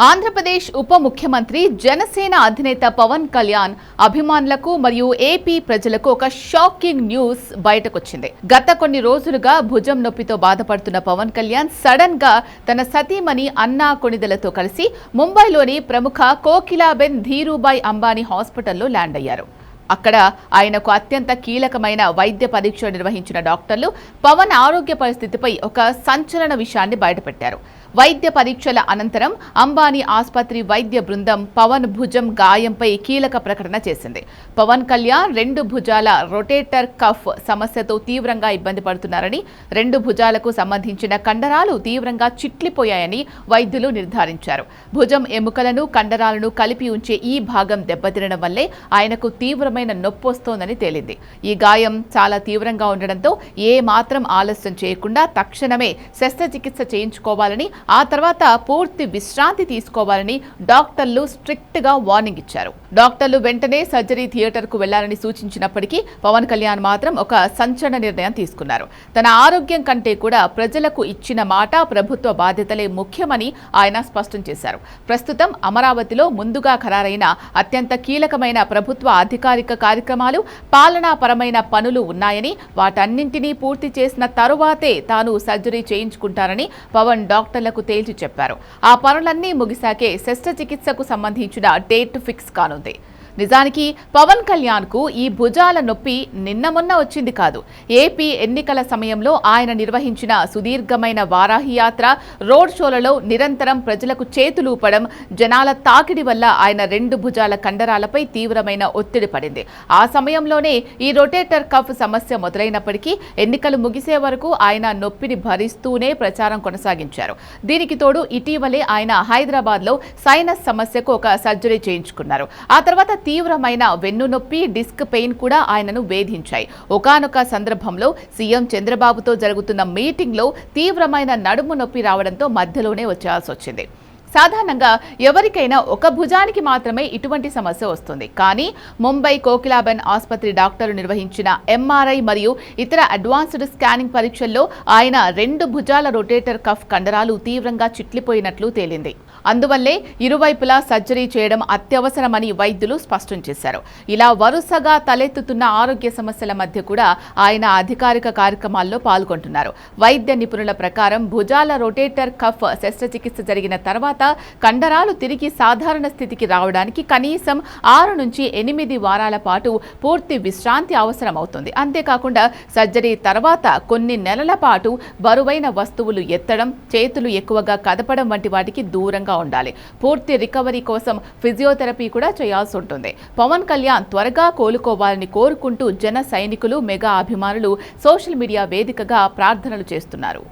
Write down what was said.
ఆంధ్రప్రదేశ్ ఉప ముఖ్యమంత్రి జనసేన అధినేత పవన్ కళ్యాణ్ అభిమానులకు మరియు ఏపీ ప్రజలకు ఒక షాకింగ్ న్యూస్ బయటకొచ్చింది. గత కొన్ని రోజులుగా భుజం నొప్పితో బాధపడుతున్న పవన్ కళ్యాణ్ సడన్ గా తన సతీమణి అన్నా కొణిదెలతో కలిసి ముంబైలోని ప్రముఖ కోకిలాబెన్ ధీరుభాయ్ అంబానీ హాస్పిటల్లో ల్యాండ్ అయ్యారు. అక్కడ ఆయనకు అత్యంత కీలకమైన వైద్య పరీక్షలు నిర్వహించిన డాక్టర్లు పవన్ ఆరోగ్య పరిస్థితిపై ఒక సంచలన విషయాన్ని బయటపెట్టారు. వైద్య పరీక్షల అనంతరం అంబానీ ఆసుపత్రి వైద్య బృందం పవన్ భుజం గాయంపై కీలక ప్రకటన చేసింది. పవన్ కళ్యాణ్ రెండు భుజాల రొటేటర్ కఫ్ సమస్యతో తీవ్రంగా ఇబ్బంది పడుతున్నారని, రెండు భుజాలకు సంబంధించిన కండరాలు తీవ్రంగా చిట్లిపోయాయని వైద్యులు నిర్ధారించారు. భుజం ఎముకలను కండరాలను కలిపి ఉంచే ఈ భాగం దెబ్బతినడం వల్లే ఆయనకు తీవ్రమైన నొప్పి వస్తోందని తేలింది. ఈ గాయం చాలా తీవ్రంగా ఉండడంతో ఏ మాత్రం ఆలస్యం చేయకుండా తక్షణమే శస్త్రచికిత్స చేయించుకోవాలని, ఆ తర్వాత పూర్తి విశ్రాంతి తీసుకోవాలని డాక్టర్లు స్ట్రిక్ట్ గా వార్నింగ్ ఇచ్చారు. డాక్టర్లు వెంటనే సర్జరీ థియేటర్ కు వెళ్లాలని సూచించినప్పటికీ పవన్ కళ్యాణ్ మాత్రం ఒక సంచలన నిర్ణయం తీసుకున్నారు. తన ఆరోగ్యం కంటే కూడా ప్రజలకు ఇచ్చిన మాట, ప్రభుత్వ బాధ్యతలే ముఖ్యమని ఆయన స్పష్టం చేశారు. ప్రస్తుతం అమరావతిలో ముందుగా ఖరారైన అత్యంత కీలకమైన ప్రభుత్వ అధికారిక కార్యక్రమాలు, పాలనాపరమైన పనులు ఉన్నాయని, వాటన్నింటినీ పూర్తి చేసిన తరువాతే తాను సర్జరీ చేయించుకుంటారని పవన్ డాక్టర్లకు తేల్చి చెప్పారు. ఆ పనులన్నీ ముగిశాకే శస్త్రచికిత్సకు సంబంధించిన డేట్ ఫిక్స్ కానుంది. నిజానికి పవన్ కళ్యాణ్ కు ఈ భుజాల నొప్పి నిన్న మొన్న వచ్చింది కాదు. ఏపీ ఎన్నికల సమయంలో ఆయన నిర్వహించిన సుదీర్ఘమైన వారాహి యాత్ర, రోడ్ షోలలో నిరంతరం ప్రజలకు చేతులూపడం, జనాల తాకిడి వల్ల ఆయన రెండు భుజాల కండరాలపై తీవ్రమైన ఒత్తిడి పడింది. ఆ సమయంలోనే ఈ రొటేటర్ కఫ్ సమస్య మొదలైనప్పటికీ ఎన్నికలు ముగిసే వరకు ఆయన నొప్పిని భరిస్తూనే ప్రచారం కొనసాగించారు. దీనికి తోడు ఇటీవలే ఆయన హైదరాబాద్లో సైనస్ సమస్యకు ఒక సర్జరీ చేయించుకున్నారు. ఆ తర్వాత తీవ్రమైన వెన్నునొప్పి, డిస్క్ పెయిన్ కూడా ఆయనను వేధించాయి. ఒకానొక సందర్భంలో సీఎం చంద్రబాబుతో జరుగుతున్న మీటింగ్లో తీవ్రమైన నడుము నొప్పి రావడంతో మధ్యలోనే వచ్చేయాల్సి వచ్చింది. సాధారణంగా ఎవరికైనా ఒక భుజానికి మాత్రమే ఇటువంటి సమస్య వస్తుంది. కానీ ముంబై కోకిలాబెన్ ఆసుపత్రి డాక్టర్లు నిర్వహించిన ఎంఆర్ఐ మరియు ఇతర అడ్వాన్స్డ్ స్కానింగ్ పరీక్షల్లో ఆయన రెండు భుజాల రొటేటర్ కఫ్ కండరాలు తీవ్రంగా చిట్లిపోయినట్లు తేలింది. అందువల్లే ఇరువైపులా సర్జరీ చేయడం అత్యవసరమని వైద్యులు స్పష్టం చేశారు. ఇలా వరుసగా తలెత్తుతున్న ఆరోగ్య సమస్యల మధ్య కూడా ఆయన అధికారిక కార్యక్రమాల్లో పాల్గొంటున్నారు. వైద్య నిపుణుల ప్రకారం భుజాల రొటేటర్ కఫ్ శస్త్రచికిత్స జరిగిన తర్వాత కండరాలు తిరిగి సాధారణ స్థితికి రావడానికి కనీసం 6 నుంచి 8 వారాల పాటు పూర్తి విశ్రాంతి అవసరమవుతుంది. అంతేకాకుండా సర్జరీ తర్వాత కొన్ని నెలల పాటు బరువైన వస్తువులు ఎత్తడం, చేతులు ఎక్కువగా కదపడం వంటి వాటికి దూరంగా ఉండాలి. పూర్తి రికవరీ కోసం ఫిజియోథెరపీ కూడా చేయాల్సి ఉంటుంది. పవన్ కళ్యాణ్ త్వరగా కోలుకోవాలని కోరుకుంటూ జన సైనికులు, మెగా అభిమానులు సోషల్ మీడియా వేదికగా ప్రార్థనలు చేస్తున్నారు.